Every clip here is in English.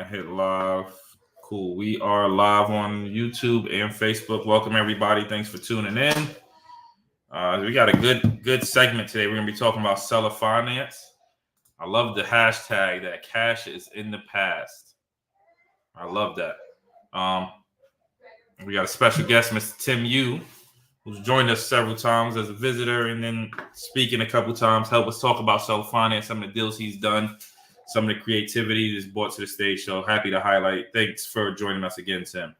hit live. Cool. We are live on YouTube and Facebook. Welcome everybody. Thanks for tuning in. We got a good segment today. We're gonna be talking about seller finance. I love the hashtag that cash is in the past. I love that. We got a special guest, Mr. Tim Yu, who's joined us several times as a visitor and then speaking a couple times, help us talk about seller finance, some of the deals he's done, some of the creativity that's brought to the stage. So happy to highlight. Thanks for joining us again, Tim.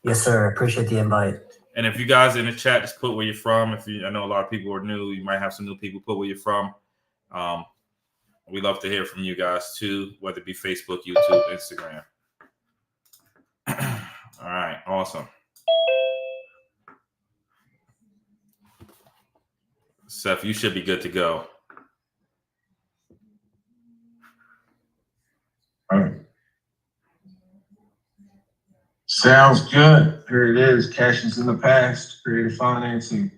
Yes, sir. Appreciate the invite. And if you guys in the chat, just put where you're from. I know a lot of people are new. You might have some new people. Put where you're from. We love to hear from you guys too, whether it be Facebook, YouTube, Instagram. All right, awesome. Seth, you should be good to go. All right. Sounds good. Here it is. Cash is in the past. Creative financing.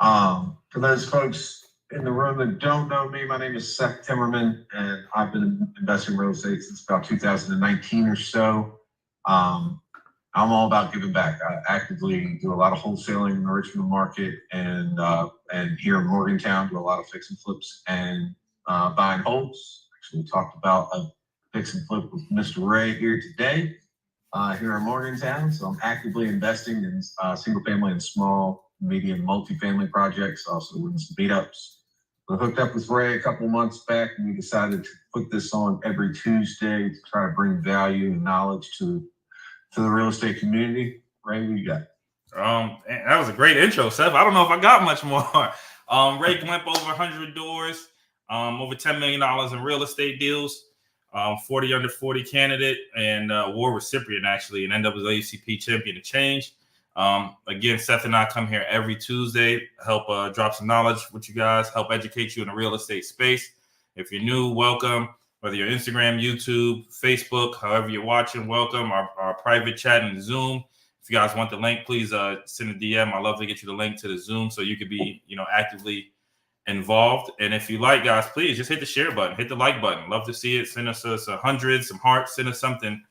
For those folks in the room that don't know me, my name is Seth Timmerman, and I've been investing in real estate since about 2019 or so. I'm all about giving back. I actively do a lot of wholesaling in the Richmond market, and here in Morgantown, do a lot of fix and flips and buying homes. Actually, talked about a fix and flip with Mr. Ray here today, here in Morgantown. So I'm actively investing in single family and small, medium, multifamily projects. Also doing some meetups. We hooked up with Ray a couple months back, and we decided to put this on every Tuesday to try to bring value and knowledge to the real estate community. Ray, what you got? That was a great intro, Seth. I don't know if I got much more. Ray Glimp, over 100 doors, over $10 million in real estate deals, 40 under 40 candidate, and award recipient, actually, an NAACP champion of change. Again, Seth and I come here every Tuesday, help drop some knowledge with you guys, help educate you in the real estate space. If you're new, welcome. Whether you're Instagram, YouTube, Facebook, however you're watching, welcome. Our private chat and Zoom. If you guys want the link, please send a DM. I'd love to get you the link to the Zoom so you could be, actively involved. And if you like, guys, please just hit the share button, hit the like button. Love to see it. Send us a 100, some hearts, send us something.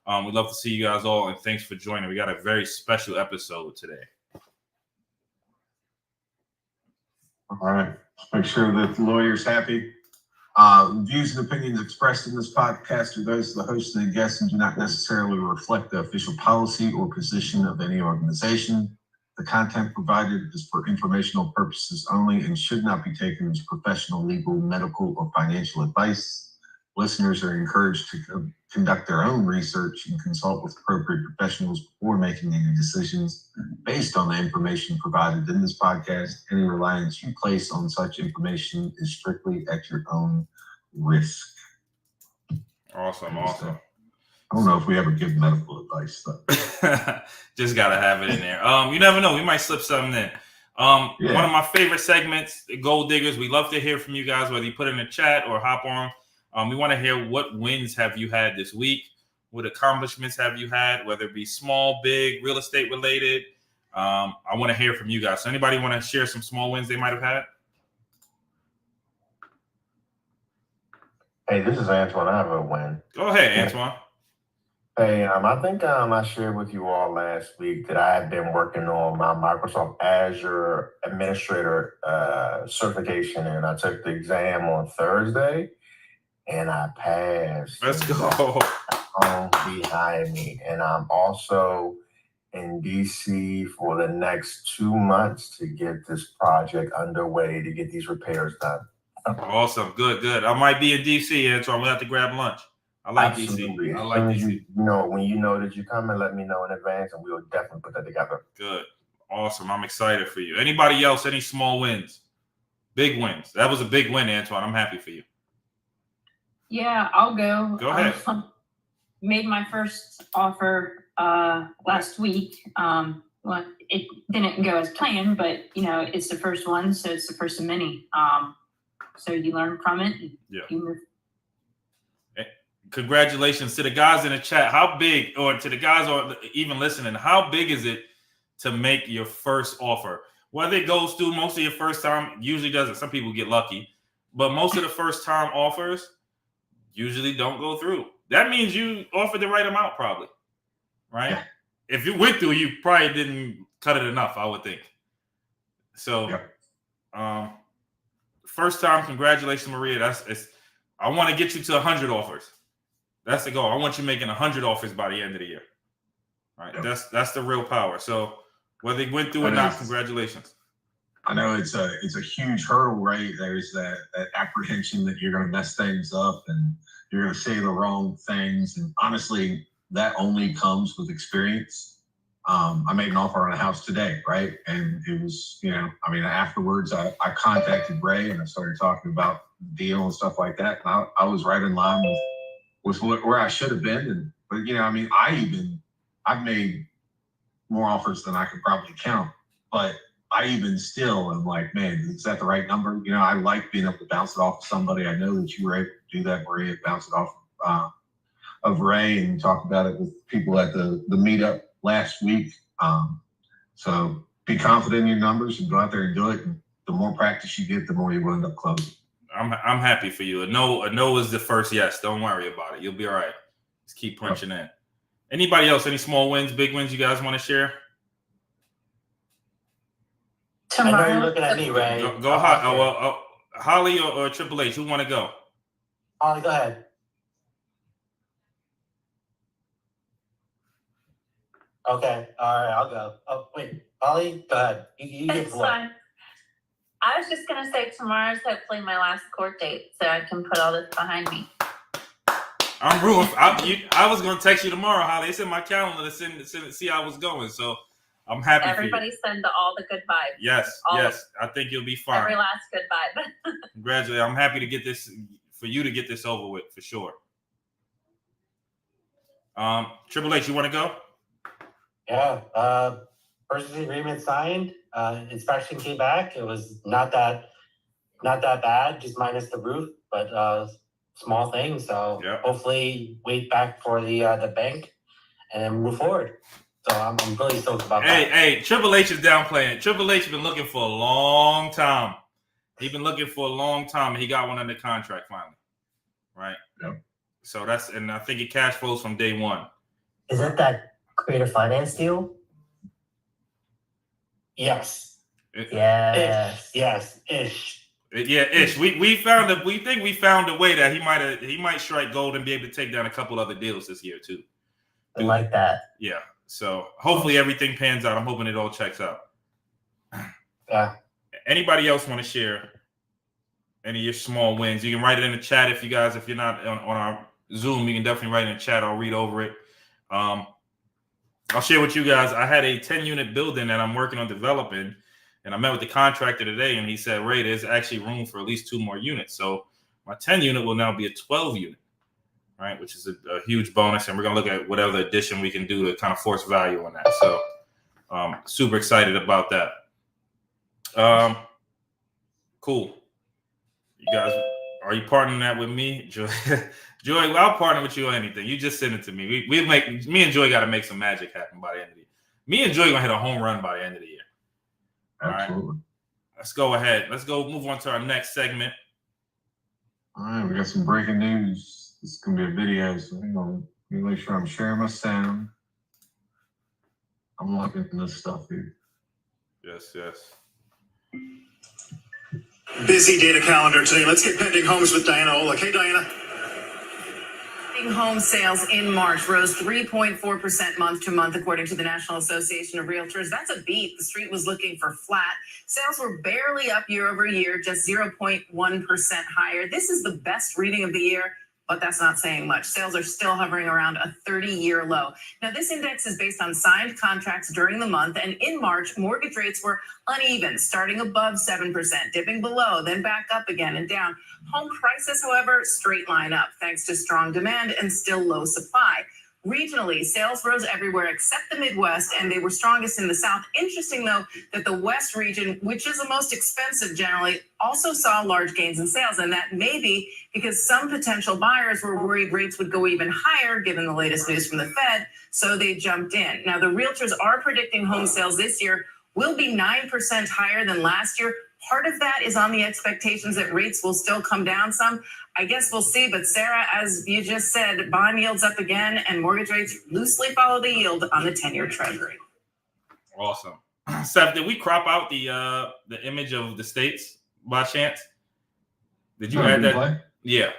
We'd love to see you guys all, and thanks for joining. We got a very special episode today. All right. Let's make sure that the lawyer's happy. Views and opinions expressed in this podcast are those of the host and the guests and do not necessarily reflect the official policy or position of any organization. The content provided is for informational purposes only and should not be taken as professional, legal, medical, or financial advice. Listeners are encouraged to conduct their own research and consult with appropriate professionals before making any decisions based on the information provided in this podcast. Any reliance you place on such information is strictly at your own risk. Awesome. I don't know if we ever give medical advice, though. Just got to have it in there. You never know. We might slip something in. One of my favorite segments, Gold Diggers. We love to hear from you guys, whether you put it in the chat or hop on. We want to hear what wins have you had this week? What accomplishments have you had, whether it be small, big, real estate related? I want to hear from you guys. So anybody want to share some small wins they might have had? Hey, this is Antoine. I have a win. Go ahead, Antoine. Hey, I think I shared with you all last week that I have been working on my Microsoft Azure Administrator certification, and I took the exam on Thursday. And I passed. Let's go. Home behind me. And I'm also in DC for the next 2 months to get this project underway to get these repairs done. Awesome. Good. I might be in DC, Antoine. We'll have to grab lunch. I like Absolutely. DC. I like DC. When you know that you're coming, let me know in advance and we'll definitely put that together. Good. Awesome. I'm excited for you. Anybody else? Any small wins? Big wins. That was a big win, Antoine. I'm happy for you. Yeah, I'll go. Go ahead. Made my first offer last week. Well, it didn't go as planned, but it's the first one, so it's the first of many. So you learn from it. Yeah. You move. Congratulations to the guys in the chat. How big, or to the guys or even listening, how big is it to make your first offer? Whether it goes through, most of your first time usually doesn't. Some people get lucky, but most of the first time offers usually don't go through. that means you offered the right amount, probably, right? Yeah. If you went through, you probably didn't cut it enough, I would think. So, first time, congratulations, Maria. I want to get you to 100 offers. That's the goal. I want you making 100 offers by the end of the year. Right. Yep. That's the real power. So whether they went through or not, congratulations. I know it's a huge hurdle, right? There's that apprehension that you're going to mess things up and you're going to say the wrong things. And honestly, that only comes with experience. I made an offer on a house today, right? And it was, afterwards I contacted Ray and I started talking about the deal and stuff like that. And I was right in line with where I should have been. But I've made more offers than I could probably count, but I even still am like, man, is that the right number? I like being able to bounce it off of somebody. I know that you were able to do that, Maria, bounce it off of Ray, and talk about it with people at the meetup last week. So be confident in your numbers and go out there and do it. And the more practice you get, the more you will end up closing. I'm happy for you. A no is the first yes. Don't worry about it. You'll be all right. Just keep punching in. Anybody else? Any small wins, big wins you guys want to share? I know you're looking at me, Ray. Go Holly or Triple H. Who want to go? Holly, go ahead. Okay. All right, I'll go. Oh, wait. Holly, go ahead. You get It's the floor. fine. I was just gonna say tomorrow's hopefully my last court date, so I can put all this behind me. I'm rooting. I was going to text you tomorrow, Holly. It's in my calendar to see how it's going. So I'm happy Everybody for you. send all the good vibes. Yes. I think you'll be fine. Every last good vibe. Congratulations. I'm happy to get this, for you to get this over with, for sure. Triple H, you want to go? Yeah. Purchase agreement signed. Inspection came back. It was not that bad, just minus the roof, but small thing. So hopefully wait back for the bank and then move forward. So I'm really stoked about that. Hey, Triple H is downplaying. Triple H has been looking for a long time. He's been looking for a long time, and he got one under contract finally. Right? Yep. So and I think it cash flows from day one. Is it that creative finance deal? Yes. Yes. Yes. Ish. Yeah, ish. We think we found a way that he might strike gold and be able to take down a couple other deals this year too. I like that. Yeah. So hopefully everything pans out. I'm hoping it all checks out. Yeah. Anybody else want to share any of your small wins? You can write it in the chat if you're not on our Zoom, you can definitely write in the chat. I'll read over it. I'll share with you guys. I had a 10-unit building that I'm working on developing, and I met with the contractor today, and he said, Ray, there's actually room for at least 2 more units. So my 10-unit will now be a 12-unit, right, which is a huge bonus, and we're going to look at whatever addition we can do to kind of force value on that. So super excited about that. Cool. You guys, are you partnering that with me? Joy, I'll partner with you on anything. You just send it to me. Me and Joy got to make some magic happen by the end of the year. Me and Joy going to hit a home run by the end of the year. Absolutely. All right. Let's go ahead. Let's go move on to our next segment. All right, we got some breaking news. This is going to be a video, so hang on. Let me make sure I'm sharing my sound. I'm looking at this stuff here. Yes. Busy data calendar today. Let's get pending homes with Diana Olick. Hey, Diana. Home sales in March rose 3.4% month to month, according to the National Association of Realtors. That's a beat. The street was looking for flat. Sales were barely up year over year, just 0.1% higher. This is the best reading of the year, but that's not saying much. Sales are still hovering around a 30-year low. Now, this index is based on signed contracts during the month, and in March, mortgage rates were uneven, starting above 7%, dipping below, then back up again and down. Home prices, however, straight line up, thanks to strong demand and still low supply. Regionally, sales rose everywhere except the Midwest, and they were strongest in the South. Interesting, though, that the West region, which is the most expensive generally, also saw large gains in sales, and that may be because some potential buyers were worried rates would go even higher given the latest news from the Fed, so they jumped in. Now, the realtors are predicting home sales this year will be 9% higher than last year. Part of that is on the expectations that rates will still come down some. I guess we'll see. But Sarah, as you just said, bond yields up again and mortgage rates loosely follow the yield on the 10-year treasury. Awesome. Seth, did we crop out the image of the states by chance? Did you add that? Play? Yeah.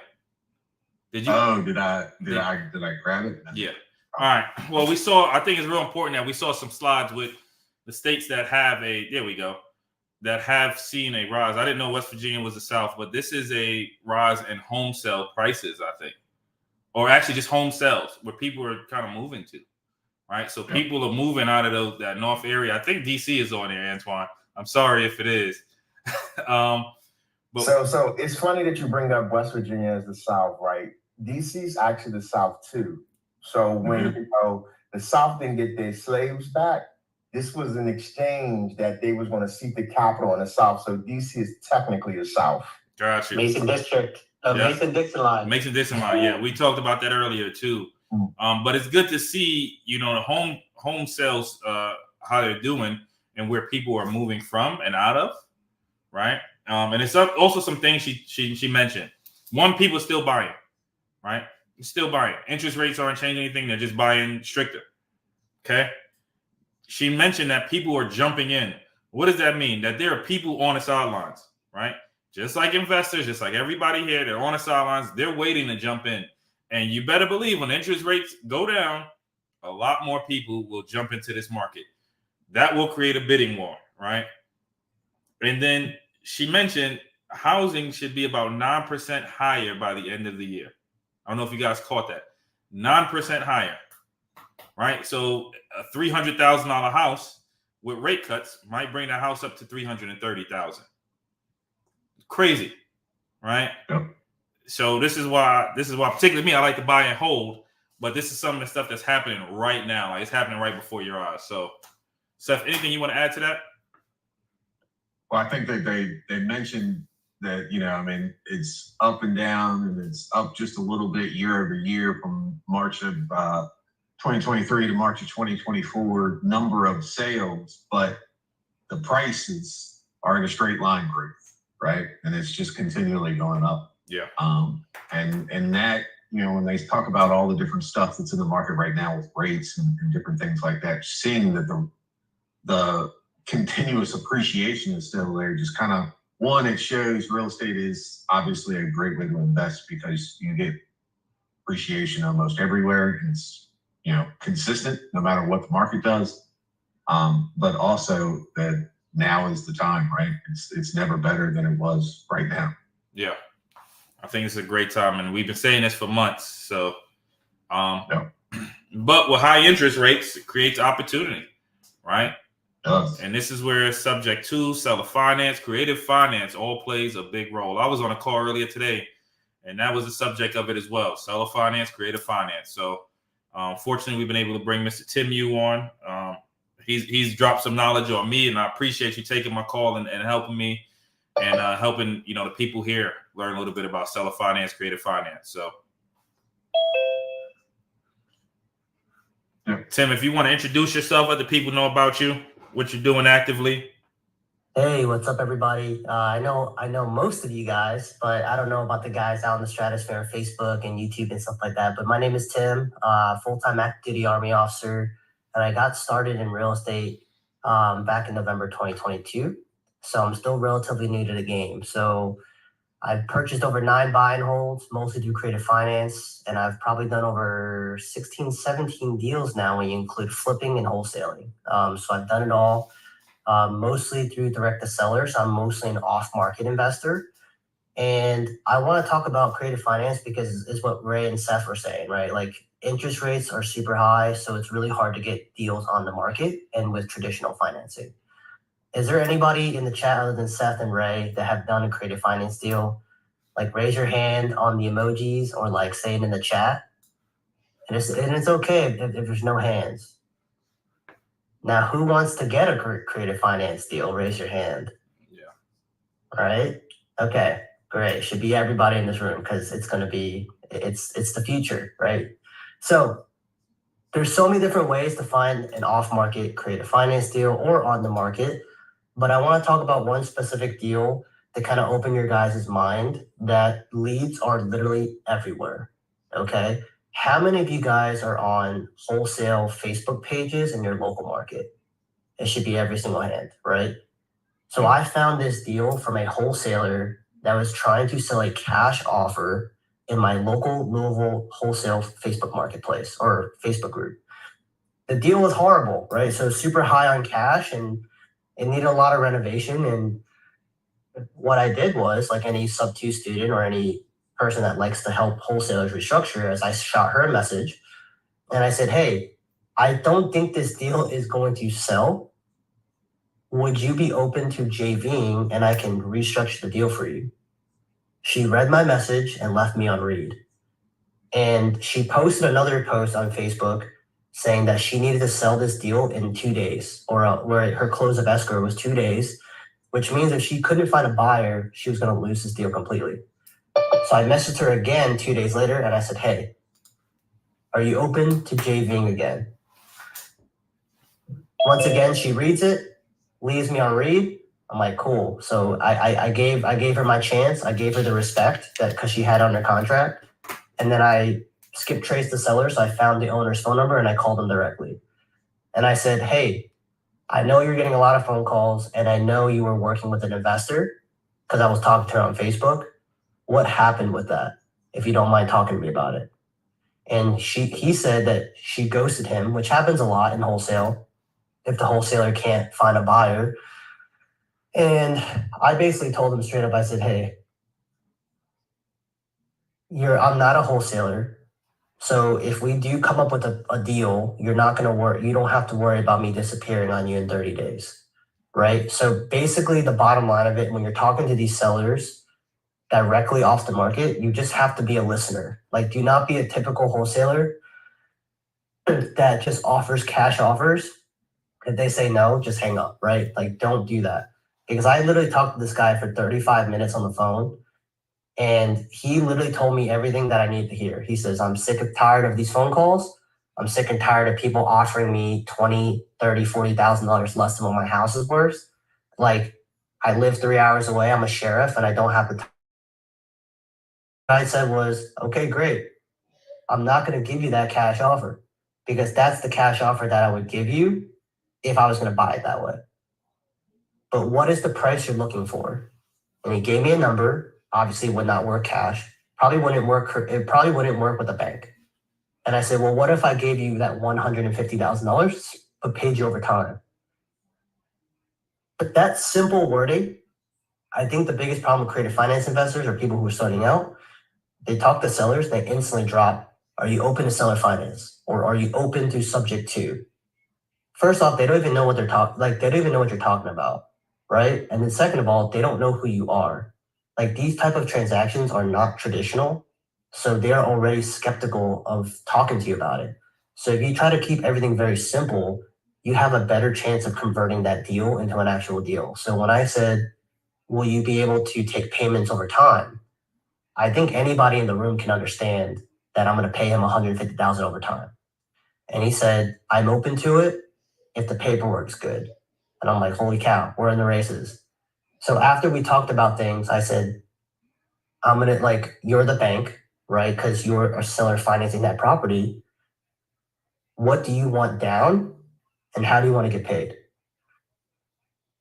Did you? Oh, did I grab it? Yeah. All right. Well, we saw, I think it's real important that we saw some slides with the states that have that have seen a rise. I didn't know West Virginia was the South, but this is a rise in home sale prices, I think. Or actually just home sales where people are kind of moving to, right? So people are moving out of that North area. I think DC is on there, Antoine. I'm sorry if it is. But So it's funny that you bring up West Virginia as the South, right? DC is actually the South too. So when the South didn't get their slaves back, this was an exchange that they was going to seek the capital in the South. So DC is technically the South. Got you. Mason District, Mason-Dixon line. Mason-Dixon line. Yeah, we talked about that earlier too. But it's good to see, the home sales, how they're doing and where people are moving from and out of, right? And it's also some things she mentioned. One, people still buying, right? Still buying. Interest rates aren't changing anything. They're just buying stricter. Okay. She mentioned that people are jumping in. What does that mean? That there are people on the sidelines, right? Just like investors, just like everybody here, they're on the sidelines. They're waiting to jump in. And you better believe when interest rates go down, a lot more people will jump into this market. That will create a bidding war, right? And then she mentioned housing should be about 9% higher by the end of the year. I don't know if you guys caught that. 9% higher, right? So a $300,000 house with rate cuts might bring the house up to $330,000. Crazy, right? Yep. So this is why particularly me, I like to buy and hold, but this is some of the stuff that's happening right now. Like it's happening right before your eyes. So Seth, anything you want to add to that? Well, I think that they mentioned that, it's up and down and it's up just a little bit year over year from March of 2023 to March of 2024 number of sales, but the prices are in a straight line growth, right? And it's just continually going up. Yeah. And that, when they talk about all the different stuff that's in the market right now with rates and different things like that, seeing that the continuous appreciation is still there, just kind of, one, it shows real estate is obviously a great way to invest because you get appreciation almost everywhere. It's, consistent no matter what the market does. But also that now is the time, right? It's never better than it was right now. Yeah. I think it's a great time. And we've been saying this for months. So, but with high interest rates, it creates opportunity, right? And this is where subject to seller finance, creative finance all plays a big role. I was on a call earlier today, and that was the subject of it as well. Seller finance, creative finance. So fortunately, we've been able to bring Mr. Tim Yu on. He's dropped some knowledge on me, and I appreciate you taking my call and helping me and helping, the people here learn a little bit about seller finance, creative finance. So Tim, if you want to introduce yourself, let the people know about you, what you're doing actively. Hey, what's up, everybody? I know most of you guys, but I don't know about the guys out in the stratosphere on Facebook and YouTube and stuff like that. But my name is Tim, full-time active duty Army officer, and I got started in real estate back in November 2022. So I'm still relatively new to the game. So I've purchased over 9 buy and holds, mostly through creative finance, and I've probably done over 16, 17 deals now when you include flipping and wholesaling. So I've done it all. Mostly through direct to sellers. I'm mostly an off-market investor. And I want to talk about creative finance because it's what Ray and Seth were saying, right? Like interest rates are super high, so it's really hard to get deals on the market and with traditional financing. Is there anybody in the chat other than Seth and Ray that have done a creative finance deal? Like raise your hand on the emojis or like say it in the chat. And it's okay if there's no hands. Now, who wants to get a creative finance deal? Raise your hand. Yeah. All right. Okay, great. Should be everybody in this room because it's going to be, it's the future, right? So there's so many different ways to find an off-market creative finance deal or on the market, but I want to talk about one specific deal to kind of open your guys' mind that leads are literally everywhere. Okay. How many of you guys are on wholesale Facebook pages in your local market? It should be every single hand, right? So I found this deal from a wholesaler that was trying to sell a cash offer in my local Louisville wholesale Facebook marketplace or Facebook group. The deal was horrible, right? So super high on cash and it needed a lot of renovation. And what I did was, like any sub 2 student or any person that likes to help wholesalers restructure, as I shot her a message and I said, hey, I don't think this deal is going to sell. Would you be open to JVing and I can restructure the deal for you? She read my message and left me on read. And she posted another post on Facebook saying that she needed to sell this deal in 2 days, or where her close of escrow was 2 days, which means if she couldn't find a buyer, she was going to lose this deal completely. So I messaged her again 2 days later and I said, hey, are you open to JVing again? Once again, she reads it, leaves me on read. I'm like, cool. So I gave her my chance. I gave her the respect that because she had under contract. And then I skip traced the seller. So I found the owner's phone number and I called them directly. And I said, hey, I know you're getting a lot of phone calls and I know you were working with an investor because I was talking to her on Facebook. What happened with that? If you don't mind talking to me about it. And he said that she ghosted him, which happens a lot in wholesale if the wholesaler can't find a buyer. And I basically told him straight up, I said, hey, I'm not a wholesaler. So if we do come up with a deal, you're not going to worry. You don't have to worry about me disappearing on you in 30 days. Right. So basically the bottom line of it, when you're talking to these sellers directly off the market, you just have to be a listener. Like, do not be a typical wholesaler that just offers cash offers. If they say no, just hang up, right? Like, don't do that. Because I literally talked to this guy for 35 minutes on the phone and he literally told me everything that I needed to hear. He says, I'm sick and tired of these phone calls. I'm sick and tired of people offering me $20,000, $30,000, $40,000 less than what my house is worth. Like, I live 3 hours away. I'm a sheriff and I don't have the time. What I said was, okay, great. I'm not going to give you that cash offer because that's the cash offer that I would give you if I was going to buy it that way. But what is the price you're looking for? And he gave me a number. Obviously, would not work cash. Probably wouldn't work. It probably wouldn't work with a bank. And I said, well, what if I gave you that $150,000 but paid you over time? But that simple wording, I think the biggest problem with creative finance investors or people who are starting out, they talk to sellers, they instantly drop, are you open to seller finance? Or are you open to subject to? First off, they don't even know what they're talking, like they don't even know what you're talking about, right? And then second of all, they don't know who you are. Like, these type of transactions are not traditional. So they're already skeptical of talking to you about it. So if you try to keep everything very simple, you have a better chance of converting that deal into an actual deal. So when I said, will you be able to take payments over time? I think anybody in the room can understand that I'm going to pay him $150,000 over time. And he said, I'm open to it if the paperwork's good. And I'm like, holy cow, we're in the races. So after we talked about things, I said, I'm going to, like, you're the bank, right? Because you're a seller financing that property. What do you want down? And how do you want to get paid?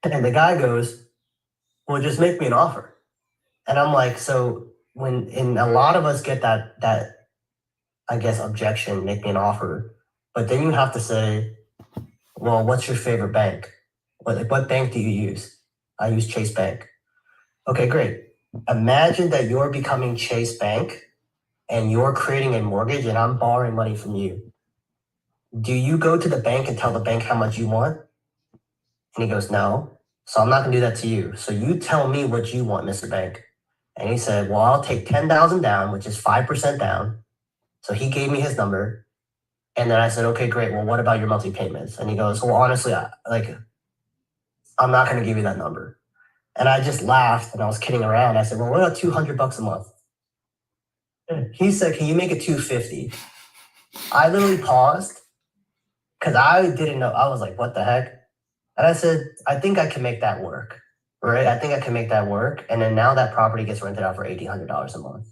And the guy goes, well, just make me an offer. And I'm like, so and a lot of us get that, I guess, objection, make me an offer. But then you have to say, well, what's your favorite bank? What bank do you use? I use Chase Bank. Okay, great. Imagine that you're becoming Chase Bank and you're creating a mortgage and I'm borrowing money from you. Do you go to the bank and tell the bank how much you want? And he goes, no. So I'm not going to do that to you. So you tell me what you want, Mr. Bank. And he said, well, I'll take $10,000 down, which is 5% down. So he gave me his number. And then I said, okay, great. Well, what about your monthly payments? And he goes, well, honestly, I'm not going to give you that number. And I just laughed and I was kidding around. I said, well, what about $200 a month? He said, can you make it $250? I literally paused because I didn't know. I was like, what the heck? And I said, I think I can make that work. right? I think I can make that work. And then now that property gets rented out for $1,800 a month,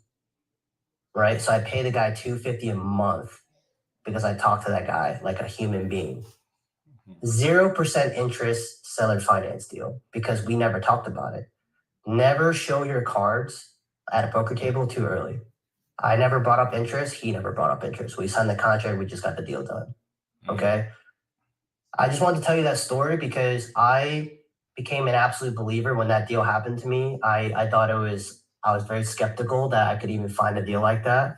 right? So I pay the guy $250 a month because I talk to that guy like a human being. 0% interest seller finance deal because we never talked about it. Never show your cards at a poker table too early. I never brought up interest. He never brought up interest. We signed the contract. We just got the deal done. Okay. I just wanted to tell you that story because I became an absolute believer when that deal happened to me. I thought I was very skeptical that I could even find a deal like that.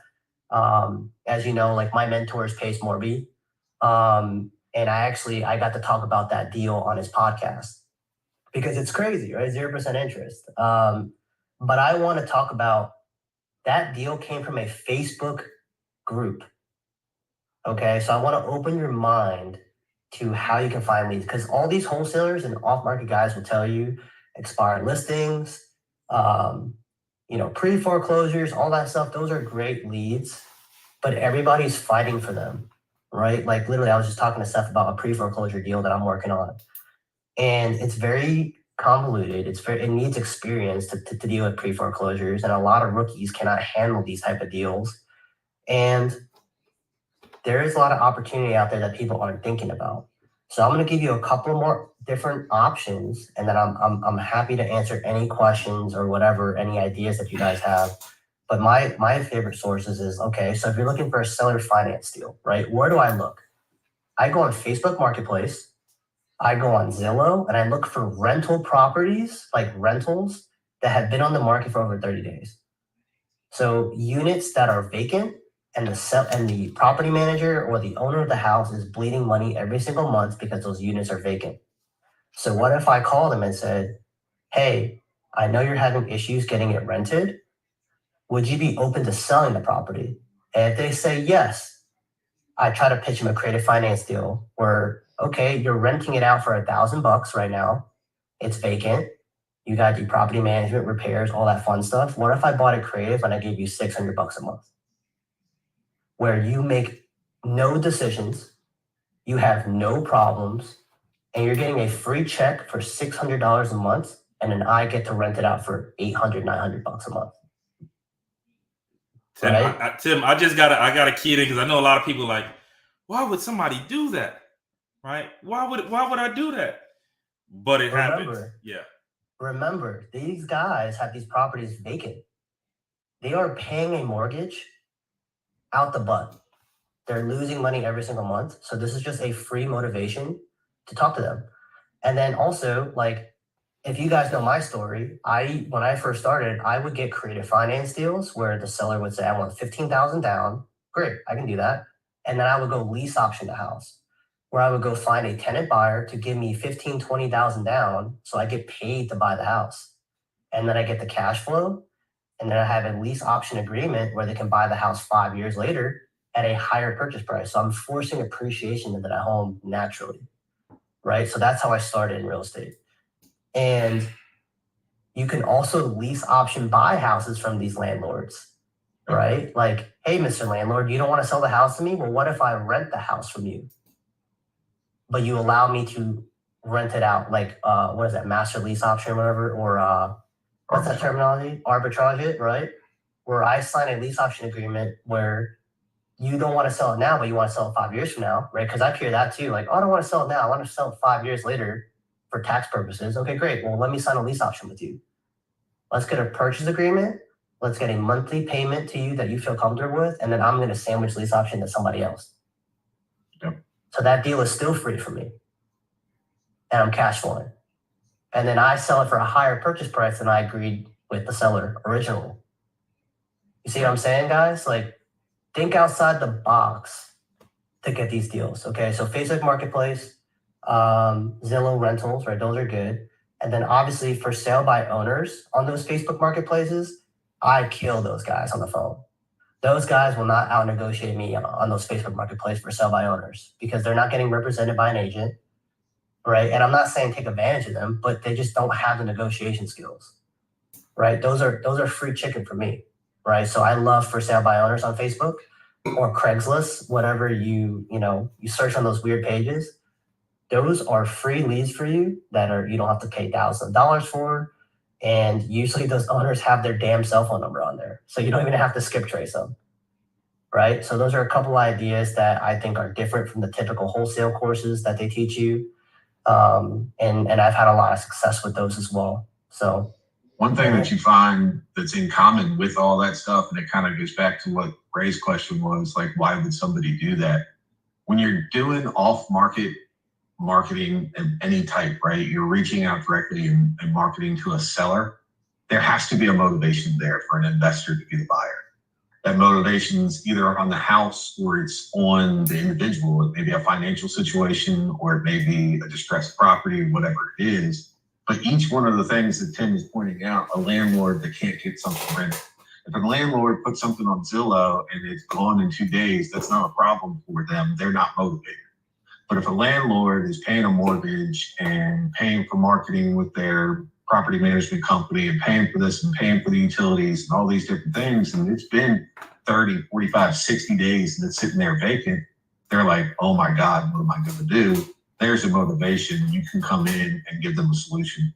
As you know, like my mentor is Pace Morby. And I got to talk about that deal on his podcast because it's crazy, right? 0% interest. But I want to talk about that deal came from a Facebook group. Okay, so I want to open your mind to how you can find leads because all these wholesalers and off-market guys will tell you expired listings, pre-foreclosures, all that stuff. Those are great leads, but everybody's fighting for them, right? Like literally, I was just talking to Seth about a pre-foreclosure deal that I'm working on, and it's very convoluted. It needs experience to deal with pre-foreclosures, and a lot of rookies cannot handle these type of deals. And there is a lot of opportunity out there that people aren't thinking about. So I'm going to give you a couple more different options, and then I'm happy to answer any questions or whatever, any ideas that you guys have. But my favorite sources is, okay, so if you're looking for a seller finance deal, right? Where do I look? I go on Facebook Marketplace. I go on Zillow and I look for rental properties, like rentals that have been on the market for over 30 days. So units that are vacant and the property manager or the owner of the house is bleeding money every single month because those units are vacant. So what if I called them and said, hey, I know you're having issues getting it rented. Would you be open to selling the property? And if they say yes, I try to pitch them a creative finance deal where, okay, you're renting it out for $1,000 right now. It's vacant. You got to do property management, repairs, all that fun stuff. What if I bought it creative and I gave you $600 a month? Where you make no decisions, you have no problems, and you're getting a free check for $600 a month, and then I get to rent it out for $800, $900 a month. Tim, right? Tim, I gotta key it in because I know a lot of people like, why would somebody do that? Right? Why would I do that? But it happens. Yeah. Remember, these guys have these properties vacant. They are paying a mortgage out the butt. They're losing money every single month. So this is just a free motivation to talk to them. And then also, like, if you guys know my story, when I first started, I would get creative finance deals where the seller would say, I want $15,000 down. Great, I can do that. And then I would go lease option the house, where I would go find a tenant buyer to give me $15,000, $20,000 down, so I get paid to buy the house. And then I get the cash flow, and then I have a lease option agreement where they can buy the house 5 years later at a higher purchase price. So I'm forcing appreciation into that home naturally, right? So that's how I started in real estate. And you can also lease option buy houses from these landlords, right? Like, hey, Mr. Landlord, you don't want to sell the house to me? Well, what if I rent the house from you? But you allow me to rent it out, like, what is that, master lease option or whatever, or what's that terminology? Arbitrage it, right? Where I sign a lease option agreement where you don't want to sell it now, but you want to sell it 5 years from now, right? Because I hear that too, like, oh, I don't want to sell it now. I want to sell it 5 years later for tax purposes. Okay, great. Well, let me sign a lease option with you. Let's get a purchase agreement. Let's get a monthly payment to you that you feel comfortable with, and then I'm going to sandwich lease option to somebody else. Yep. So that deal is still free for me, and I'm cash flowing. And then I sell it for a higher purchase price than I agreed with the seller originally. You see what I'm saying, guys? Like, think outside the box to get these deals. Okay, so Facebook Marketplace, Zillow rentals, right? Those are good. And then obviously for sale by owners on those Facebook marketplaces, I kill those guys on the phone. Those guys will not out negotiate me on those Facebook marketplaces for sale by owners because they're not getting represented by an agent, right? And I'm not saying take advantage of them, but they just don't have the negotiation skills, right? Those are free chicken for me, right? So I love for sale by owners on Facebook or Craigslist, whatever you search on those weird pages. those are free leads for you that are you don't have to pay thousands of dollars for. And usually those owners have their damn cell phone number on there. So you don't even have to skip trace them. Right? So those are a couple ideas that I think are different from the typical wholesale courses that they teach you. And I've had a lot of success with those as well. So one thing that you find that's in common with all that stuff, and it kind of goes back to what Ray's question was, like, why would somebody do that? When you're doing off-market marketing of any type, right? You're reaching out directly and marketing to a seller. There has to be a motivation there for an investor to be the buyer. That motivation is either on the house or it's on the individual. It may be a financial situation or it may be a distressed property, whatever it is. But each one of the things that Tim is pointing out, a landlord that can't get something rented. If a landlord puts something on Zillow and it's gone in 2 days, that's not a problem for them. They're not motivated. But if a landlord is paying a mortgage and paying for marketing with their property management company and paying for this and paying for the utilities and all these different things, and it's been 30, 45, 60 days and it's sitting there vacant, they're like, oh my God, what am I going to do? There's a motivation. You can come in and give them a solution.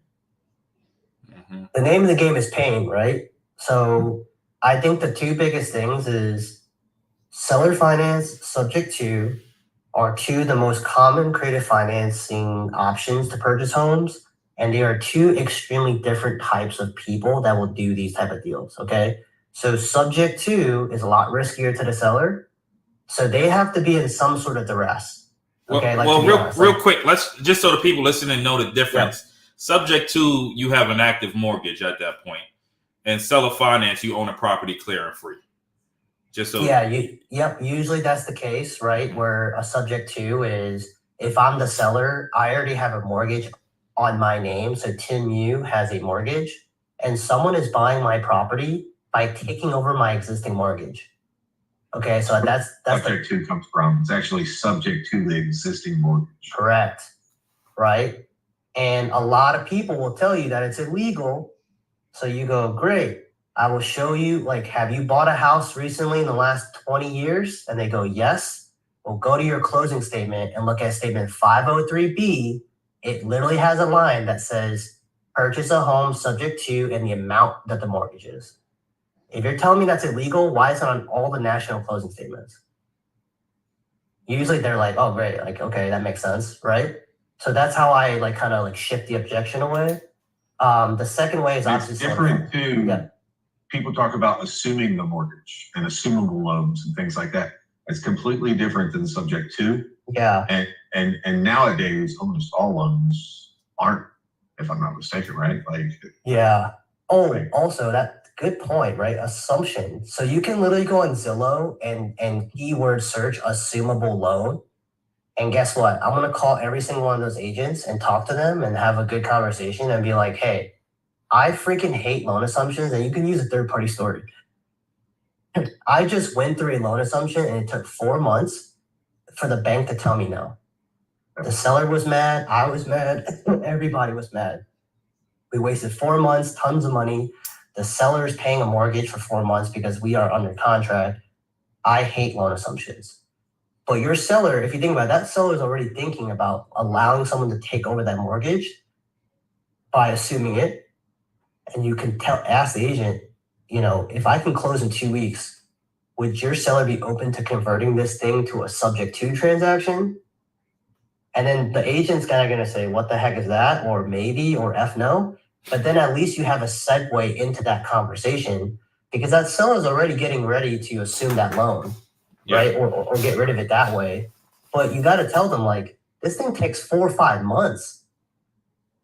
Mm-hmm. The name of the game is pain, right? So I think the two biggest things is seller finance, subject to, are two of the most common creative financing options to purchase homes. And they are two extremely different types of people that will do these type of deals, okay? So subject to is a lot riskier to the seller. So they have to be in some sort of duress. Okay, real quick, let's just so the people listening know the difference. Yeah. Subject to, you have an active mortgage at that point, and seller finance, you own a property clear and free. Just so. Yeah, usually that's the case, right? Where a subject to is if I'm the seller, I already have a mortgage on my name. So Tim Yu has a mortgage, and someone is buying my property by taking over my existing mortgage. Okay, so that's subject to comes from. It's actually subject to the existing mortgage. Correct, right? And a lot of people will tell you that it's illegal. So you go, great. I will show you, like, have you bought a house recently in the last 20 years? And they go, yes. Well, go to your closing statement and look at statement 503B. It literally has a line that says, purchase a home subject to and the amount that the mortgage is. If you're telling me that's illegal, why is it on all the national closing statements? Usually they're like, oh, great. Like, okay, that makes sense, right? So that's how I like kind of like shift the objection away. The second way is obviously different too. Yeah. People talk about assuming the mortgage and assumable loans and things like that. It's completely different than subject to. Yeah. And nowadays, almost all loans aren't, if I'm not mistaken, right? Like. Yeah. Oh, right. Also that. Good point, right? Assumption. So you can literally go on Zillow and keyword search assumable loan. And guess what? I'm going to call every single one of those agents and talk to them and have a good conversation and be like, hey, I freaking hate loan assumptions, and you can use a third-party story. I just went through a loan assumption and it took 4 months for the bank to tell me no. The seller was mad. I was mad. Everybody was mad. We wasted 4 months, tons of money. The seller is paying a mortgage for 4 months because we are under contract. I hate loan assumptions. But your seller, if you think about it, that seller is already thinking about allowing someone to take over that mortgage by assuming it. And you can ask the agent, you know, if I can close in 2 weeks, would your seller be open to converting this thing to a subject to transaction? And then the agent's kind of going to say, what the heck is that? Or maybe, or F no. But then at least you have a segue into that conversation because that seller is already getting ready to assume that loan, right? Or get rid of it that way. But you got to tell them, like, this thing takes 4 or 5 months.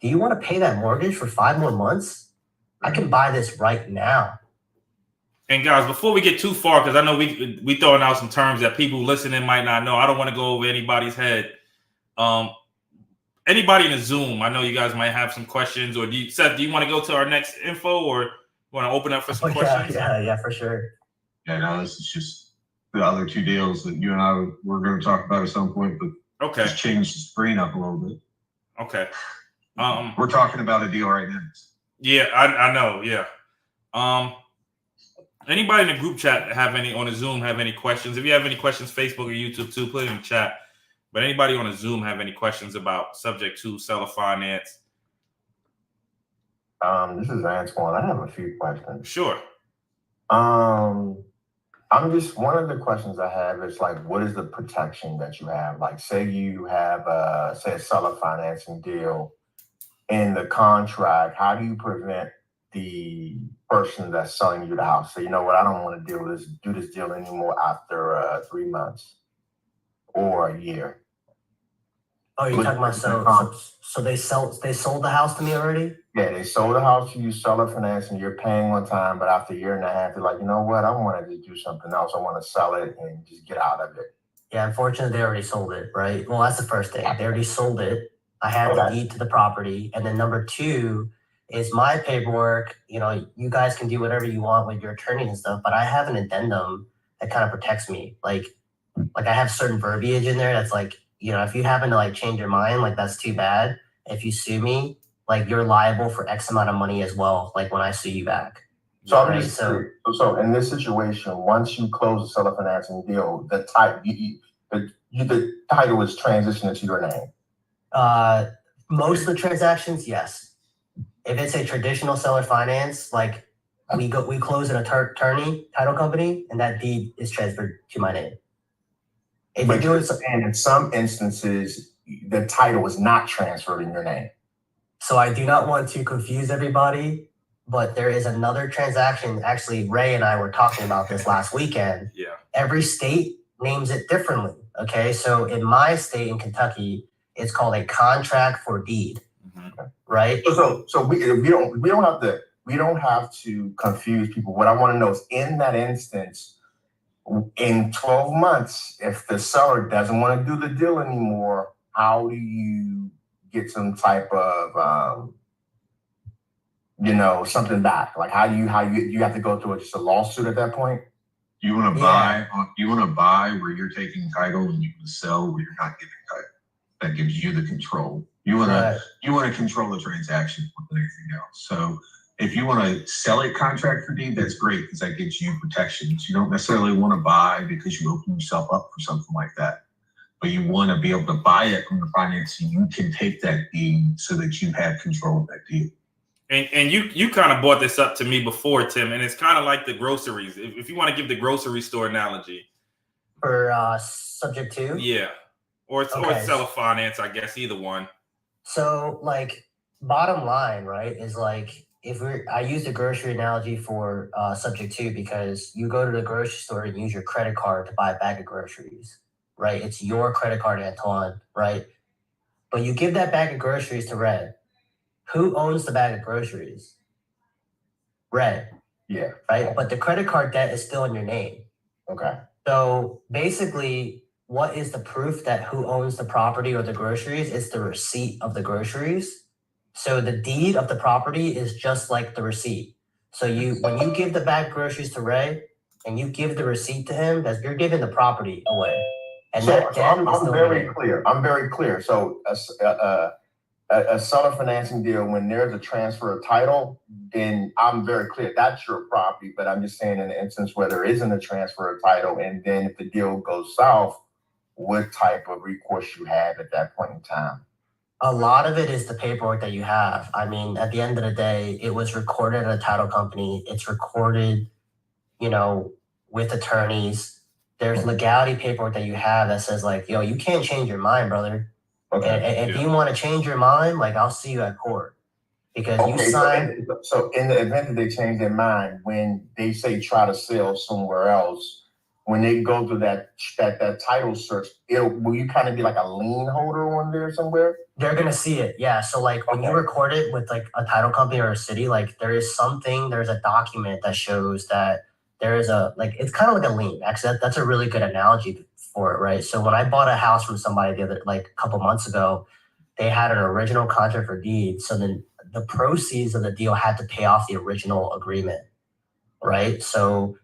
Do you want to pay that mortgage for 5 more months? I can buy this right now. And guys, before we get too far, because I know we throwing out some terms that people listening might not know. I don't want to go over anybody's head. Anybody in the Zoom, I know you guys might have some questions. Or Seth, do you want to go to our next info, or want to open up for some questions? Yeah, for sure. Yeah, no, this is just the other two deals that you and I were going to talk about at some point, but just change the screen up a little bit. Okay. We're talking about a deal right now. Yeah, I know. Yeah. Anybody in the group chat on the Zoom have any questions? If you have any questions, Facebook or YouTube too, put it in the chat. But anybody on a Zoom have any questions about subject to seller finance? This is Antoine. I have a few questions. Sure. I'm just, one of the questions I have is like, what is the protection that you have? Like, say you have say a seller financing deal in the contract, how do you prevent the person that's selling you the house? So, you know what, I don't want to do this deal anymore after 3 months or a year. Oh, you're talking about so they sold the house to me already? Yeah, they sold the house to you, seller financing, you're paying on time, but after a year and a half, they're like, you know what, I want to do something else. I want to sell it and just get out of it. Yeah, unfortunately, they already sold it, right? Well, that's the first thing. They already sold it. I have the deed to the property. And then number two is my paperwork. You know, you guys can do whatever you want with your attorneys and stuff, but I have an addendum that kind of protects me. Like I have certain verbiage in there that's like, you know, if you happen to like change your mind, like that's too bad. If you sue me, like you're liable for X amount of money as well, like when I sue you back. So I'm just so in this situation, once you close the seller financing deal, the title is transitioned to your name. Most of the transactions, yes. If it's a traditional seller finance, like we close an attorney title company, and that deed is transferred to my name. If you're doing and in some instances, the title is not transferred in your name. So I do not want to confuse everybody, but there is another transaction. Actually, Ray and I were talking about this last weekend. Yeah. Every state names it differently. Okay, so in my state in Kentucky, it's called a contract for deed, right? So we don't have to confuse people. What I want to know is, in that instance, in 12 months, if the seller doesn't want to do the deal anymore, how do you get some type of something back? Like how do you have to go through just a lawsuit at that point? You want to buy? You want to buy where you're taking title, and you can sell where you're not giving title. That gives you the control. You want to control the transaction more than anything else. So if you want to sell a contract for deed, that's great because that gives you protections. You don't necessarily want to buy because you open yourself up for something like that. But you want to be able to buy it from the financing. You can take that deed so that you have control of that deed. And you kind of brought this up to me before, Tim, and it's kind of like the groceries. If you want to give the grocery store analogy. For subject to? Yeah. Or seller finance, I guess, either one. So like bottom line, right, is like I use the grocery analogy for subject to because you go to the grocery store and use your credit card to buy a bag of groceries, right? It's your credit card, Antoine, right? But you give that bag of groceries to Red. Who owns the bag of groceries? Red. Yeah. Right? But the credit card debt is still in your name. Okay. So basically, what is the proof that who owns the property or the groceries? It's the receipt of the groceries. So the deed of the property is just like the receipt. So when you give the bag of groceries to Ray and you give the receipt to him, you're giving the property away. And I'm very clear. I'm very clear. So a seller financing deal, when there's a transfer of title, then I'm very clear that's your property. But I'm just saying in the instance where there isn't a transfer of title, and then if the deal goes south, what type of recourse you have at that point in time? A lot of it is the paperwork that you have. I mean, at the end of the day, it was recorded at a title company. It's recorded, with attorneys. There's legality paperwork that you have that says like, yo, you can't change your mind, brother. Okay. And if you want to change your mind, like I'll see you at court because you signed. So in the event that they change their mind, when they say try to sell somewhere else, when they go through that title search, will you kind of be like a lien holder on there somewhere? They're gonna see it, yeah. So like when you record it with like a title company or a city, like there's a document that shows that there is it's kind of like a lien. Actually, that's a really good analogy for it, right? So when I bought a house from somebody a couple months ago, they had an original contract for deed. So then the proceeds of the deal had to pay off the original agreement, right? So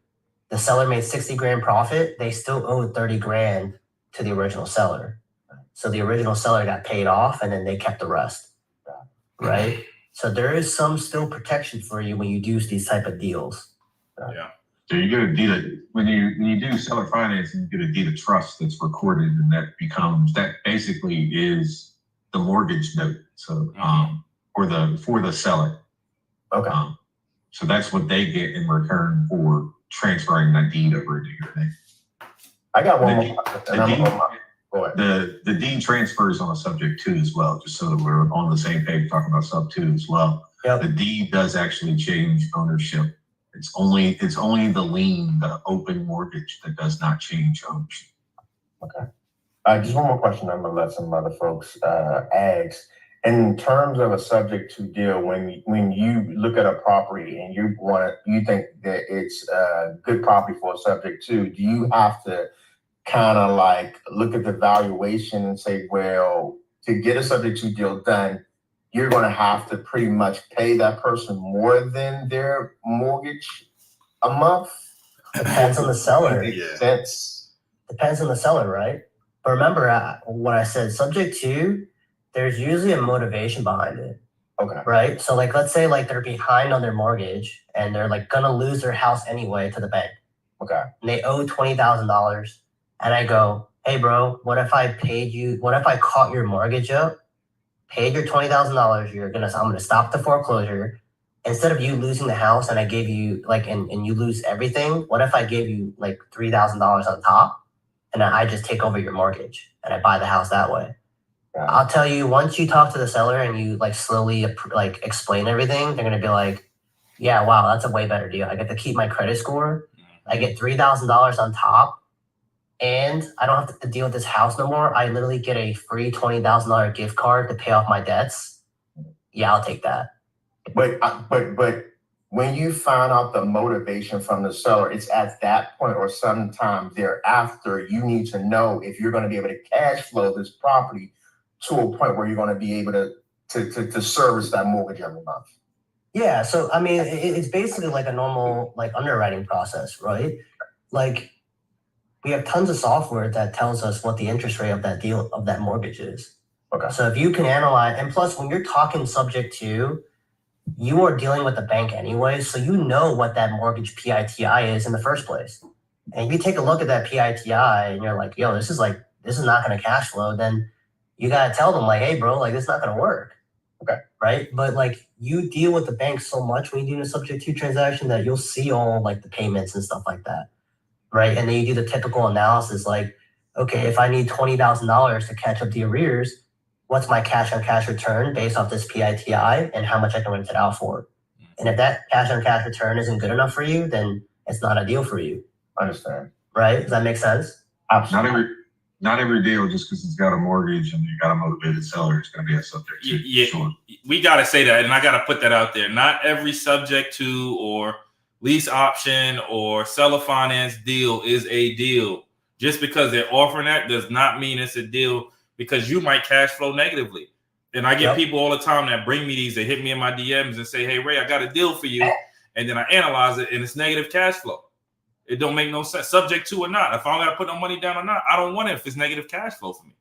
the seller made 60 grand profit. They still owed 30 grand to the original seller. So the original seller got paid off and then they kept the rest, right? So there is some still protection for you when you do these type of deals. Yeah. So you get a deed of, when you do seller financing, you get a deed of trust that's recorded, and that basically is the mortgage note. So for the seller. Okay. So that's what they get in return for transferring that deed over to your name. I got one more. Go ahead. The deed transfers on a subject to as well, just so that we're on the same page talking about sub 2 as well. Yep. The deed does actually change ownership. It's only the lien, the open mortgage, that does not change ownership. Okay. Just one more question. I'm gonna let some other folks ask. In terms of a subject to deal, when you look at a property and you think that it's a good property for a subject to, do you have to kind of like look at the valuation and say, well, to get a subject to deal done, you're going to have to pretty much pay that person more than their mortgage a month? Depends on the seller. Yeah. Depends on the seller, right? But remember what I said, subject to, there's usually a motivation behind it. Okay. Right? So like, let's say like they're behind on their mortgage and they're like gonna lose their house anyway to the bank. Okay. And they owe $20,000. And I go, hey bro, what if I caught your mortgage up, paid your $20,000, I'm gonna stop the foreclosure. Instead of you losing the house and I gave you like and you lose everything, what if I gave you like $3,000 on top and I just take over your mortgage and I buy the house that way? Yeah. I'll tell you, once you talk to the seller and you like slowly like explain everything, they're gonna be like, yeah, wow, that's a way better deal. I get to keep my credit score. I get $3,000 on top, and I don't have to deal with this house no more. I literally get a free $20,000 gift card to pay off my debts. Yeah, I'll take that. But when you find out the motivation from the seller, it's at that point or sometime thereafter, you need to know if you're going to be able to cash flow this property to a point where you're going to be able to service that mortgage every month. Yeah, so I mean, it's basically like a normal like underwriting process, right? Like we have tons of software that tells us what the interest rate of that mortgage is. Okay. So if you can analyze, and plus when you're talking subject to, you are dealing with the bank anyway, so you know what that mortgage PITI is in the first place. And if you take a look at that PITI and you're like, yo, this is not going to cash flow, then you got to tell them like, hey bro, like this is not going to work. Okay. Right. But like you deal with the bank so much when you do a subject to transaction that you'll see all like the payments and stuff like that. Right. And then you do the typical analysis like, okay, if I need $20,000 to catch up the arrears, what's my cash on cash return based off this PITI and how much I can rent it out for? And if that cash on cash return isn't good enough for you, then it's not a deal for you. Understand. Right? Does that make sense? Absolutely. Not every deal, just because it's got a mortgage and you got a motivated seller, is going to be a subject to. Yeah, sure. We got to say that, and I got to put that out there. Not every subject to or lease option or seller finance deal is a deal. Just because they're offering that does not mean it's a deal, because you might cash flow negatively. And I get people all the time that bring me these, they hit me in my DMs and say, hey, Ray, I got a deal for you. And then I analyze it and it's negative cash flow. It don't make no sense, subject to or not. If I don't got to put no money down or not, I don't want it if it's negative cash flow for me.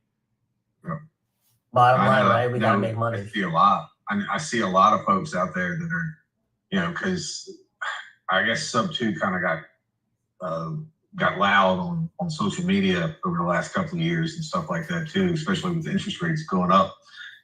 Bottom line, right? We got to make money. I see a lot of folks out there that are, because I guess sub 2 kind of got loud on social media over the last couple of years and stuff like that too, especially with interest rates going up,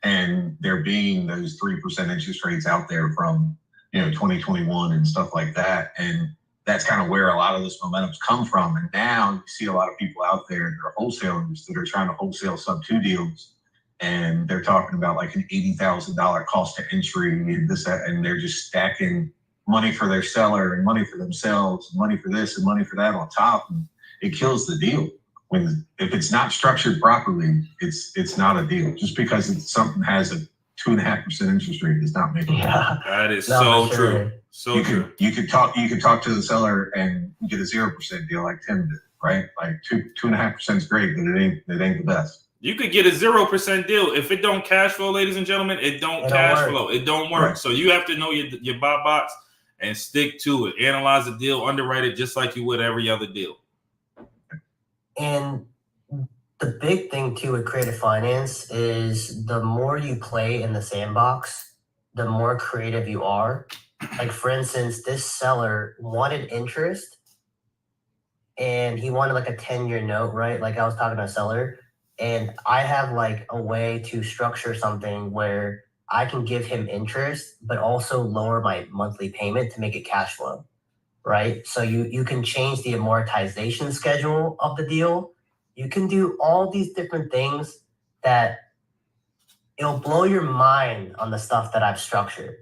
and there being those 3% interest rates out there from 2021 and stuff like that. And that's kind of where a lot of this momentum's come from. And now you see a lot of people out there that are wholesalers that are trying to wholesale sub 2 deals, and they're talking about like an $80,000 cost to entry and this, that, and they're just stacking money for their seller and money for themselves, and money for this and money for that on top. And it kills the deal. If it's not structured properly, it's not a deal. Just because something has a 2.5% interest rate does not make it. Yeah. That is No, so for sure. true. So true. You could talk to the seller and get a 0% deal like Tim did, right? Like 2.5% is great, but it ain't the best. You could get a 0% deal. If it don't cash flow, ladies and gentlemen, it don't cash flow. It don't work. Right. So you have to know your buy box and stick to it. Analyze the deal, underwrite it just like you would every other deal. And the big thing too with creative finance is the more you play in the sandbox, the more creative you are. Like for instance, this seller wanted interest and he wanted like a 10-year note, right? Like I was talking to a seller, and I have like a way to structure something where I can give him interest, but also lower my monthly payment to make it cash flow, right? So you can change the amortization schedule of the deal. You can do all these different things that it'll blow your mind on the stuff that I've structured,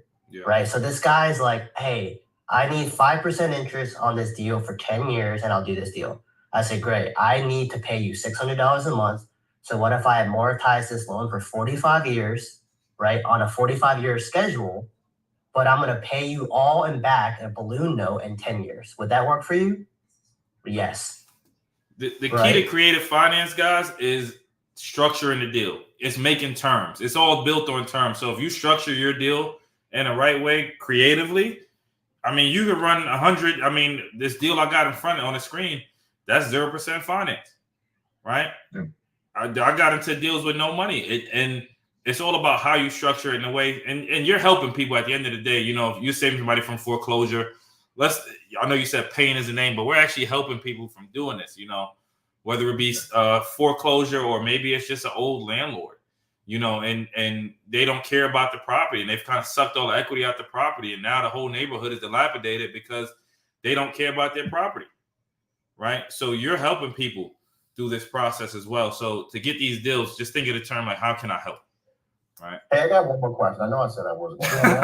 right? So this guy's like, hey, I need 5% interest on this deal for 10 years and I'll do this deal. I said, great. I need to pay you $600 a month. So what if I amortize this loan for 45 years, right? On a 45-year schedule, but I'm going to pay you all in back a balloon note in 10 years. Would that work for you? Yes. The key to creative finance, guys, is structuring the deal. It's making terms. It's all built on terms. So if you structure your deal in the right way, creatively, I mean, you could run 100. I mean, this deal I got in front on the screen, that's 0% finance, right? Yeah. I got into deals with no money. And it's all about how you structure it in a way. And you're helping people at the end of the day. You know, if you're saving somebody from foreclosure, I know you said pain is the name, but we're actually helping people from doing this, you know, whether it be foreclosure or maybe it's just an old landlord, you know, and they don't care about the property and they've kind of sucked all the equity out the property. And now the whole neighborhood is dilapidated because they don't care about their property, right? So you're helping people through this process as well. So to get these deals, just think of the term like, how can I help? Right. Hey, I got one more question. I know I said I wasn't going to.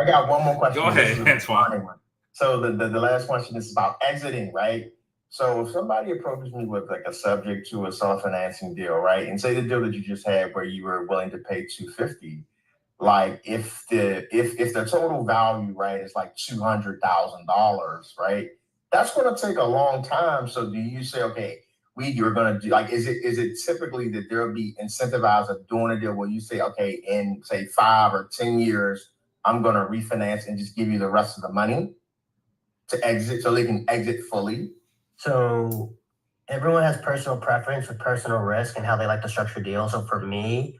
I got one more question. Go ahead, Antoine. So the last question is about exiting, right? So if somebody approaches me with like a subject to a self-financing deal, right? And say the deal that you just had where you were willing to pay $250, like if the total value, right, is like $200,000, right? That's going to take a long time. So do you say, okay, you're going to do like, is it typically that there'll be incentivized of doing a deal where you say, okay, in say 5 or 10 years, I'm going to refinance and just give you the rest of the money to exit so they can exit fully? So everyone has personal preference with personal risk and how they like to structure deals. So for me,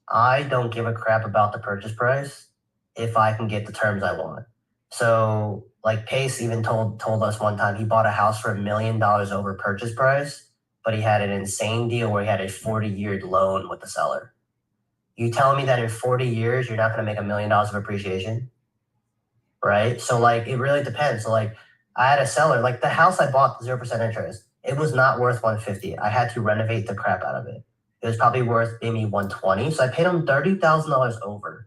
I don't give a crap about the purchase price if I can get the terms I want. So like Pace even told us one time he bought a house for $1 million over purchase price, but he had an insane deal where he had a 40-year loan with the seller. You telling me that in 40 years, you're not going to make $1 million of appreciation? Right? So like, it really depends. So like I had a seller, like the house I bought, 0% interest, it was not worth $150. I had to renovate the crap out of it. It was probably worth maybe $120. So I paid him $30,000 over.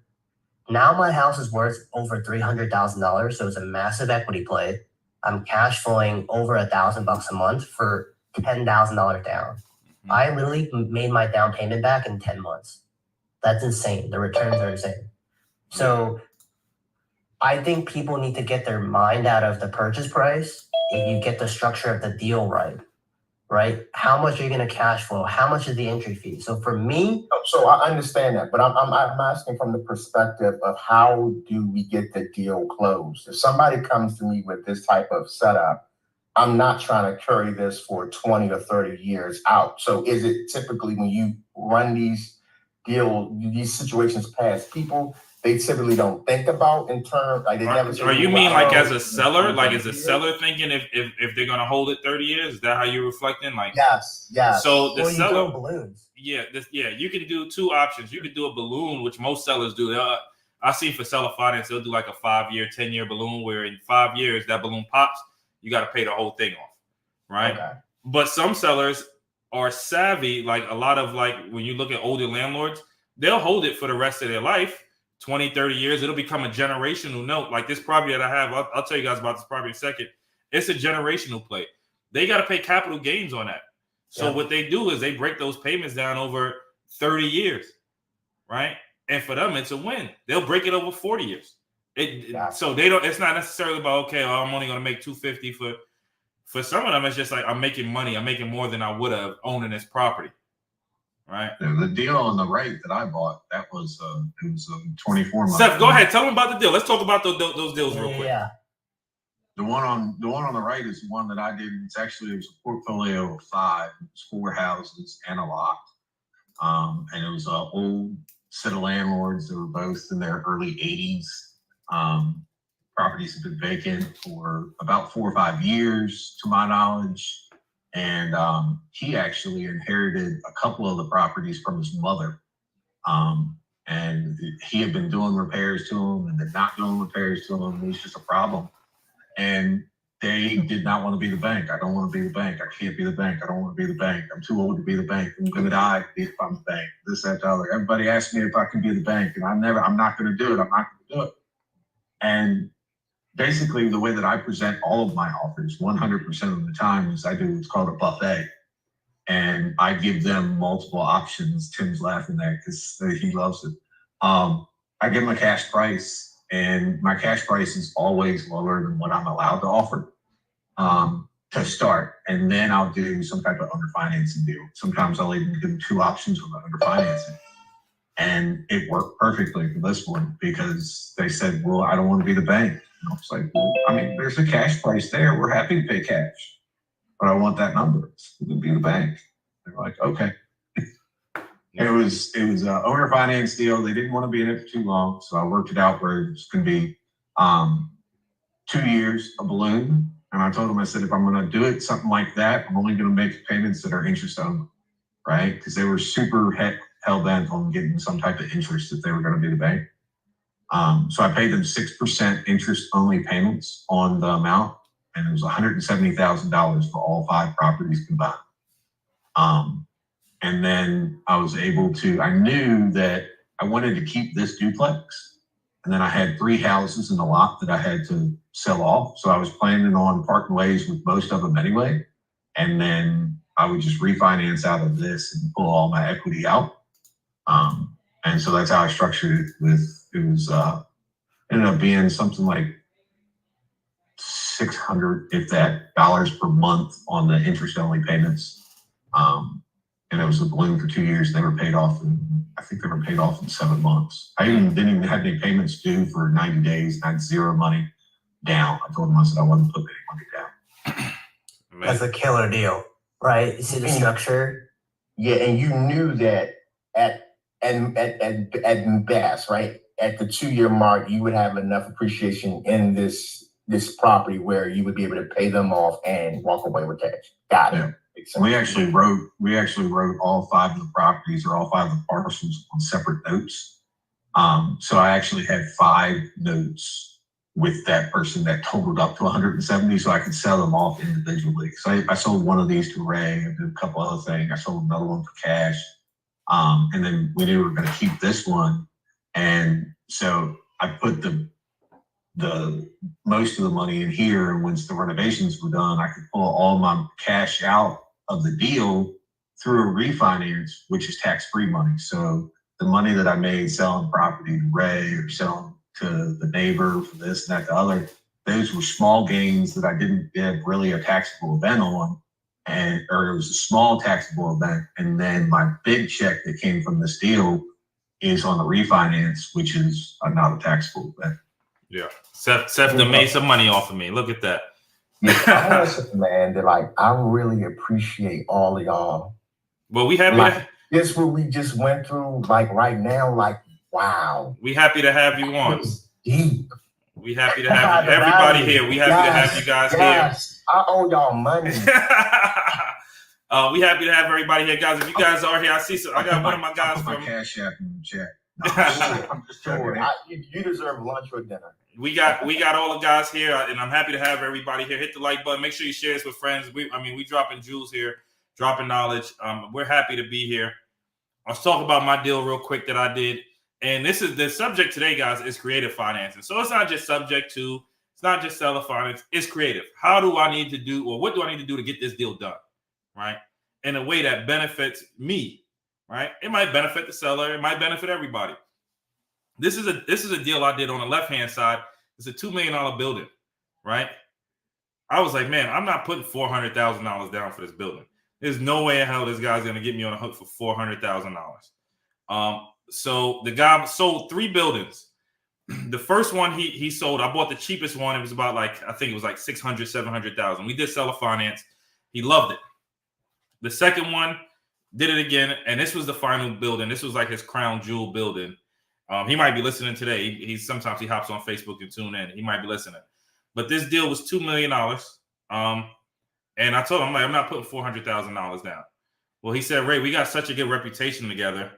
Now my house is worth over $300,000. So it's a massive equity play. I'm cash flowing over $1,000 a month for $10,000 down. I literally made my down payment back in 10 months. That's insane. The returns are insane. So I think people need to get their mind out of the purchase price if you get the structure of the deal right? How much are you going to cash flow? How much is the entry fee? So for me, so I understand that, but I'm asking from the perspective of how do we get the deal closed? If somebody comes to me with this type of setup, I'm not trying to carry this for 20 or 30 years out. So is it typically when you run these situations past people, they typically don't think about in terms like they never. Or you mean like as a seller, like as a seller thinking if they're gonna hold it 30 years? Is that how you're reflecting? Like yes. So the seller, you balloons. Yeah, you can do two options. You could do a balloon, which most sellers do. I see for seller finance, they'll do like a 5-year, 10-year balloon where in 5 years that balloon pops, you got to pay the whole thing off, right? Okay. But some sellers are savvy, like a lot of like when you look at older landlords, they'll hold it for the rest of their life. 20, 30 years, it'll become a generational note. Like this property that I have, I'll tell you guys about this property in a second. It's a generational play. They got to pay capital gains on that. So what they do is they break those payments down over 30 years, right? And for them, it's a win. They'll break it over 40 years. So they don't. It's not necessarily about okay, well, I'm only going to make $250 for some of them. It's just like I'm making money. I'm making more than I would have owning this property. Right. And the deal on the right that I bought, that was it was 24 months. Seth, go ahead. Tell them about the deal. Let's talk about those deals real quick. Yeah. The one on the right is the one that I did. It was a portfolio of 5. It was 4 houses and a lot. And it was an old set of landlords that were both in their early 80s. properties have been vacant for about 4 or 5 years, to my knowledge. And he actually inherited a couple of the properties from his mother. And he had been doing repairs to them and then not doing repairs to them. It was just a problem. And they did not want to be the bank. I don't want to be the bank. I can't be the bank. I don't want to be the bank. I'm too old to be the bank. I'm going to die if I'm the bank. This, that, the other. Everybody asked me if I can be the bank, and I'm not going to do it. I'm not going to do it. And basically, the way that I present all of my offers 100% of the time is I do what's called a buffet. And I give them multiple options. Tim's laughing there because he loves it. I give them a cash price. And my cash price is always lower than what I'm allowed to offer to start. And then I'll do some type of under financing deal. Sometimes I'll even give them 2 options on the under financing. And it worked perfectly for this one because they said, well, I don't want to be the bank. And I was like, well, I mean, there's a cash price there. We're happy to pay cash, but I want that number. It would be the bank. They're like, okay. It was an owner finance deal. They didn't want to be in it for too long, so I worked it out where it was going to be 2 years, a balloon. And I told them, I said, if I'm going to do it something like that, I'm only going to make payments that are interest only, right? Because they were super hell bent on getting some type of interest if they were going to be the bank. So I paid them 6% interest only payments on the amount, and it was $170,000 for all 5 properties combined. And then I was able to, I knew that I wanted to keep this duplex. And then I had 3 houses in the lot that I had to sell off. So I was planning on parting ways with most of them anyway. And then I would just refinance out of this and pull all my equity out. And so that's how I structured it ended up being something like $600, if that, dollars per month on the interest only payments. And it was a balloon for 2 years. They were paid off I think they were paid off in 7 months. I didn't even have any payments due for 90 days. I had 0 money down. I told them, I said, I wasn't putting any money down. That's a killer deal, right? You see the structure. Yeah, and you knew that at best, right? At the 2-year mark, you would have enough appreciation in this property where you would be able to pay them off and walk away with cash. Got it. Yeah. We actually wrote all 5 of the properties or all 5 of the parcels on separate notes. So I actually had 5 notes with that person that totaled up to 170, so I could sell them off individually. So I sold one of these to Ray. I did a couple other things. I sold another one for cash. And then we knew we were going to keep this one. And so I put the most of the money in here, and once the renovations were done, I could pull all my cash out of the deal through a refinance, which is tax-free money. So the money that I made selling property to Ray or selling to the neighbor for this and that, the other, those were small gains that I didn't have really a taxable event on, or it was a small taxable event. And then my big check that came from this deal is on the refinance, which is not a taxable event. Yeah, Seth done made some money off of me. Look at that. Yeah, man, that I really appreciate all of y'all. Well, we happy. This what we just went through, right now, wow. We happy to have you on. Deep. We happy to have you. Everybody here. We happy to have you guys here. I owe y'all money. We happy to have everybody here, guys. If you guys are here, I got one of my guys from Cash App in the chat. I'm just joking. You deserve lunch or dinner. We got all the guys here, and I'm happy to have everybody here. Hit the like button. Make sure you share this with friends. We dropping jewels here, dropping knowledge. We're happy to be here. Let's talk about my deal real quick that I did. And this is the subject today, guys, is creative financing. So it's not just it's not just seller finance, it's creative. How do I need to do, or what do I need to do to get this deal done, right? In a way that benefits me, right? It might benefit the seller, it might benefit everybody. This is a deal I did on the left-hand side. It's a $2 million building, right? I was like, man, I'm not putting $400,000 down for this building. There's no way in hell this guy's going to get me on a hook for $400,000. So the guy sold 3 buildings. The first one he sold, I bought the cheapest one. It was about I think it was like $600,000, $700,000. We did seller finance. He loved it. The second one, did it again. And this was the final building. This was like his crown jewel building. He might be listening today. He's sometimes he hops on Facebook and tune in. He might be listening. But this deal was $2 million. And I told him, I'm not putting $400,000 down. Well, he said, Ray, we got such a good reputation together.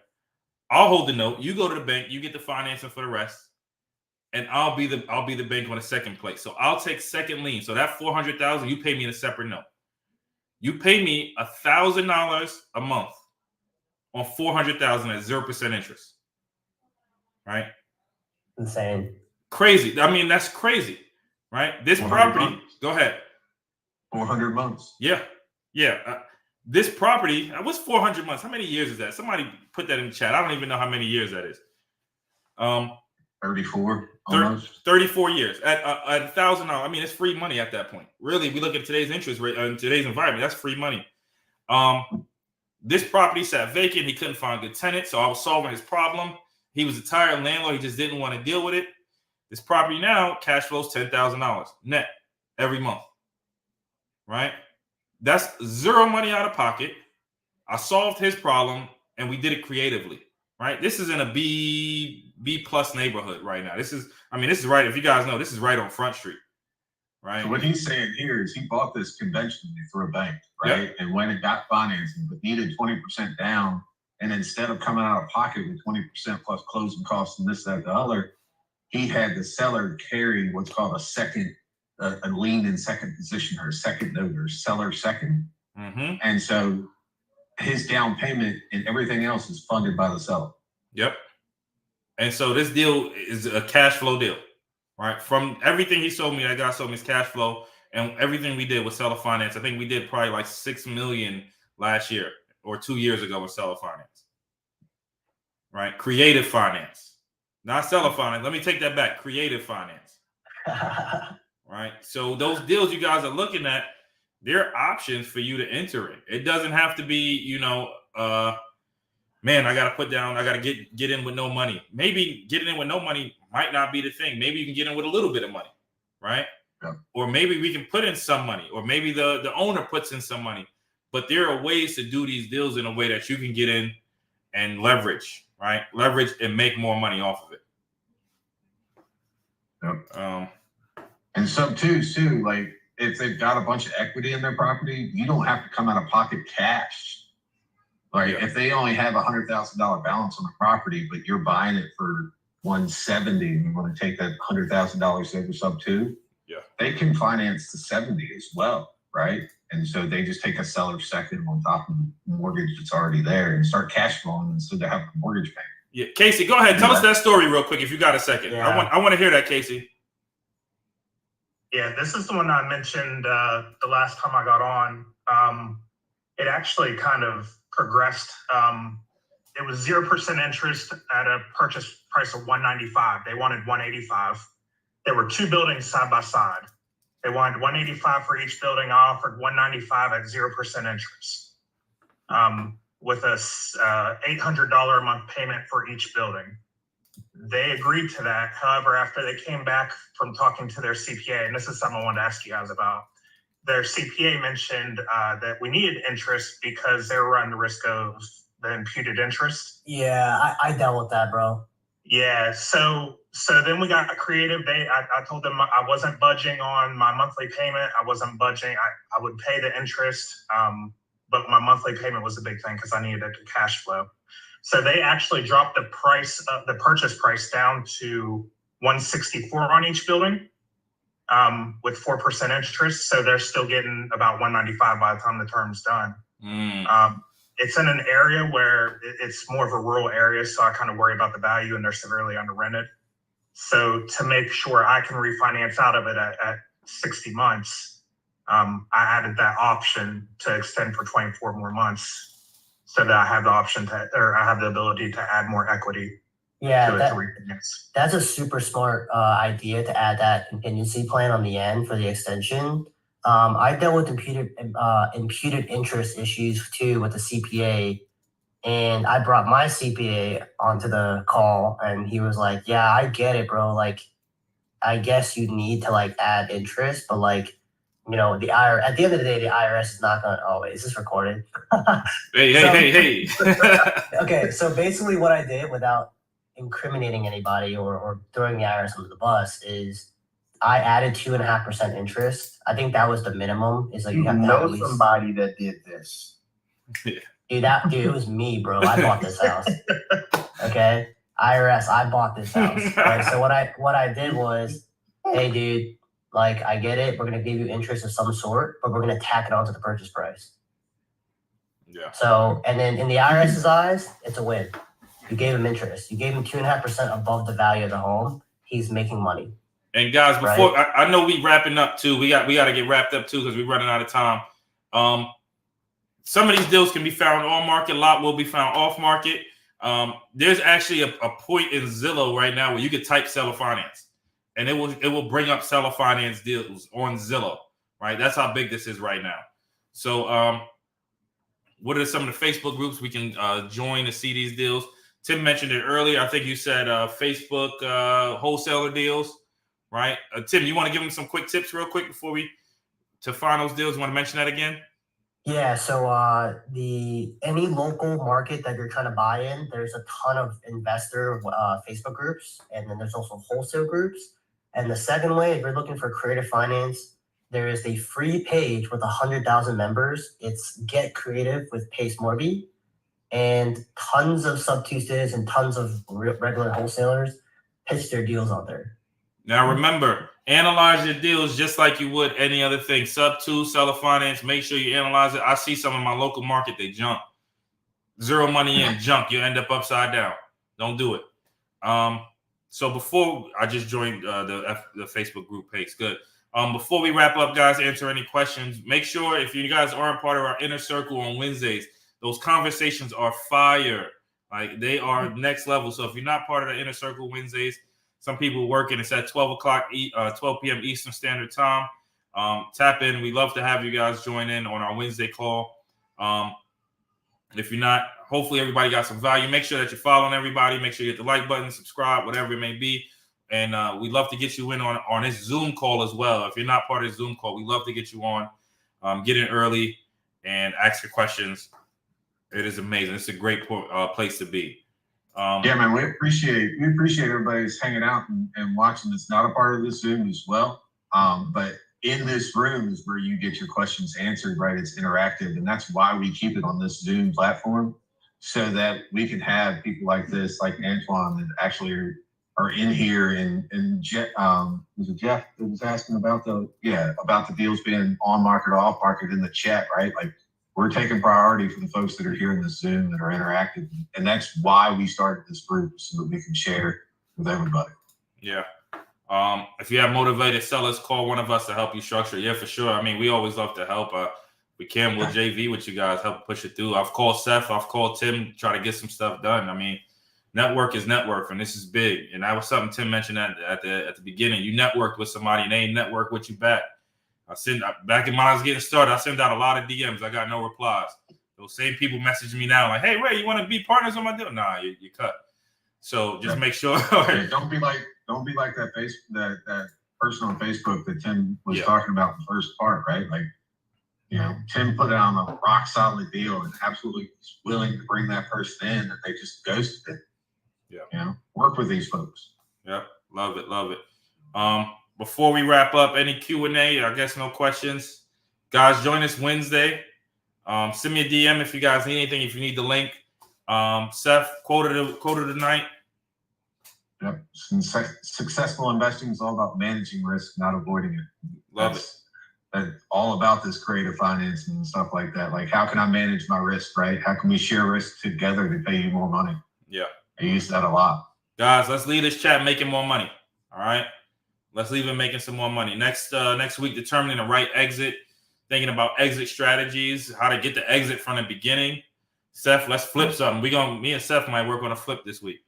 I'll hold the note. You go to the bank. You get the financing for the rest, and I'll be the bank on the second place. So I'll take second lien. So that $400,000, you pay me in a separate note. You pay me $1,000 a month on $400,000 at 0% interest. Right? Insane. Crazy. I mean, that's crazy, right? This property. Months. Go ahead. 400 months. Yeah. This property, what's 400 months? How many years is that? Somebody put that in the chat. I don't even know how many years that is. 34 almost. 34 years at $1,000. I mean, it's free money at that point. Really, we look at today's interest rate in today's environment. That's free money. This property sat vacant. He couldn't find a good tenant, so I was solving his problem. He was a tired landlord. He just didn't want to deal with it. This property now cash flows $10,000 net every month. Right? That's zero money out of pocket. I solved his problem, and we did it creatively. Right? This is in a B plus neighborhood right now. This is right. If you guys know, this is right on Front Street. Right. So what he's saying here is he bought this conventionally through a bank, right? Yep. And went and got financing, but needed 20% down. And instead of coming out of pocket with 20% plus closing costs and this, that, the other, he had the seller carry what's called a lien in second position, or a second note, or seller second. Mm-hmm. And so his down payment and everything else is funded by the seller. Yep. And so this deal is a cash flow deal, right? From everything he sold me, that guy sold me his cash flow, and everything we did with seller finance. I think we did probably like $6 million last year or 2 years ago with seller finance, right? Creative finance, not seller finance. Let me take that back. Creative finance, right? So those deals you guys are looking at, they're options for you to enter in. It doesn't have to be, man, I got to get in with no money. Maybe getting in with no money might not be the thing. Maybe you can get in with a little bit of money, right? Yeah. Or maybe we can put in some money, or maybe the owner puts in some money. But there are ways to do these deals in a way that you can get in and leverage, right? Leverage and make more money off of it. Yep. And some too, like if they've got a bunch of equity in their property, you don't have to come out of pocket cash. Like if they only have $100,000 balance on the property, but you're buying it for $170, and you want to take that $100,000 over sub two, they can finance the 70 as well, right? And so they just take a seller second on top of the mortgage that's already there and start cash flowing instead of having a mortgage payment. Yeah, Casey, go ahead. Tell us that story real quick if you got a second. Yeah. I want to hear that, Casey. Yeah, this is the one I mentioned the last time I got on. It actually kind of progressed. It was 0% interest at a purchase price of $195. They wanted $185. There were two buildings side by side. They wanted $185 for each building. I offered $195 at 0% interest, with a $800 a month payment for each building. They agreed to that. However, after they came back from talking to their CPA, and this is something I wanted to ask you guys about, their CPA mentioned that we needed interest because they were running the risk of the imputed interest. Yeah, I dealt with that, bro. Yeah, so then we got creative. I told them I wasn't budging on my monthly payment. I wasn't budging. I would pay the interest, but my monthly payment was a big thing because I needed it to cash flow. So they actually dropped the price of the purchase price down to $164 on each building, with 4% interest. So they're still getting about $195 by the time the term's done. It's in an area where it's more of a rural area, so I kind of worry about the value, and they're severely under rented. So to make sure I can refinance out of it at 60 months, I added that option to extend for 24 more months, so that I have the option I have the ability to add more equity. Yeah, to refinance. that's a super smart idea to add that contingency plan on the end for the extension. I dealt with imputed interest issues too with the CPA, and I brought my CPA onto the call, and he was like, "Yeah, I get it, bro. Like, I guess you need to like add interest, but like, the IRS at the end of the day, the IRS is not gonna always. Is this recorded? Hey. Okay, so basically, what I did without incriminating anybody or throwing the IRS under the bus, is I added 2.5% interest. I think that was the minimum. Is like You you have to have know at least, somebody that did this. dude, it was me, bro. I bought this house. Okay. IRS, I bought this house. Right. So what I did was, hey dude, like I get it. We're gonna give you interest of some sort, but we're gonna tack it onto the purchase price. Yeah. So, and then in the IRS's eyes, it's a win. You gave him interest. You gave him 2.5% above the value of the home. He's making money. And guys, before I know we wrapping up too. We got to get wrapped up too because we're running out of time. Some of these deals can be found on market. A lot will be found off market. There's actually a point in Zillow right now where you could type seller finance, and it will bring up seller finance deals on Zillow. Right, that's how big this is right now. So, what are some of the Facebook groups we can join to see these deals? Tim mentioned it earlier. I think you said Facebook wholesaler deals. Right, Tim, you want to give them some quick tips real quick before to find those deals? You want to mention that again? Yeah. So any local market that you're trying to buy in, there's a ton of investor Facebook groups, and then there's also wholesale groups. And the second way, if you're looking for creative finance, there is a free page with 100,000 members. It's Get Creative with Pace Morby, and tons of sub-2s and tons of regular wholesalers pitch their deals on there. Now remember, analyze your deals just like you would any other thing. Sub-2, seller finance, make sure you analyze it. I see some in my local market, they junk. Zero money in, junk. You end up upside down. Don't do it. So before I just joined the Facebook group page. Good. Before we wrap up, guys, answer any questions. Make sure if you guys aren't part of our inner circle on Wednesdays, those conversations are fire. Like they are next level. So if you're not part of the inner circle Wednesdays, some people working. It's at 12 p.m. Eastern Standard Time. Tap in. We love to have you guys join in on our Wednesday call. If you're not, hopefully everybody got some value. Make sure that you're following everybody. Make sure you hit the like button, subscribe, whatever it may be. And we'd love to get you in on this Zoom call as well. If you're not part of the Zoom call, we'd love to get you on. Get in early and ask your questions. It is amazing. It's a great place to be. Yeah, man, we appreciate everybody's hanging out and watching. It's not a part of this Zoom as well. But in this room is where you get your questions answered, right? It's interactive. And that's why we keep it on this Zoom platform, so that we can have people like this, like Antoine, that actually are in here. And Jeff, was it Jeff that was asking about the deals being on market or off market in the chat, right? Like, we're taking priority for the folks that are here in the Zoom that are interactive. And that's why we started this group, so that we can share with everybody. Yeah. If you have motivated sellers, call one of us to help you structure. Yeah, for sure. I mean, we always love to help. We can with JV with you guys, help push it through. I've called Seth. I've called Tim, try to get some stuff done. I mean, network is network, and this is big. And that was something Tim mentioned at the beginning. You networked with somebody, and they ain't network with you back. Back in when I was getting started, I sent out a lot of DMs. I got no replies. Those same people message me now, like, "Hey, Ray, you want to be partners on my deal?" Nah, you cut. So just make sure. Yeah, don't be like that person on Facebook that Tim was talking about in the first part, right? Like, Tim put out a rock solid deal and absolutely was willing to bring that person in, and they just ghosted it. Yeah. Work with these folks. Yep. Love it. Before we wrap up, any Q&A? I guess no questions. Guys, join us Wednesday. Send me a DM if you guys need anything, if you need the link. Seth, quote of the night. Yep. Successful investing is all about managing risk, not avoiding it. Love it. That's all about this creative financing and stuff like that. Like, how can I manage my risk, right? How can we share risk together to pay you more money? Yeah. I use that a lot. Guys, let's leave this chat making more money. All right. Let's leave it making some more money. Next week, determining the right exit, thinking about exit strategies, how to get the exit from the beginning. Seth, let's flip something. Me and Seth might work on a flip this week.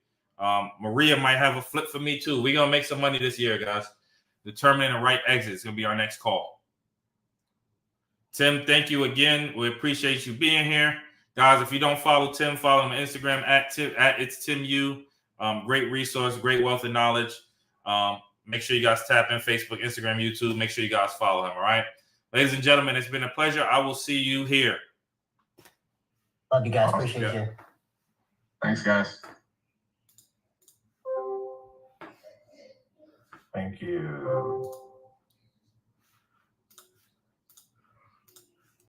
Maria might have a flip for me too. We're gonna make some money this year, guys. Determining the right exit is gonna be our next call. Tim, thank you again. We appreciate you being here. Guys, if you don't follow Tim, follow him on Instagram at it's Tim U. Great resource, great wealth of knowledge. Make sure you guys tap in Facebook, Instagram, YouTube. Make sure you guys follow him, all right? Ladies and gentlemen, it's been a pleasure. I will see you here. Love you guys. Appreciate you. Thanks, guys. Thank you.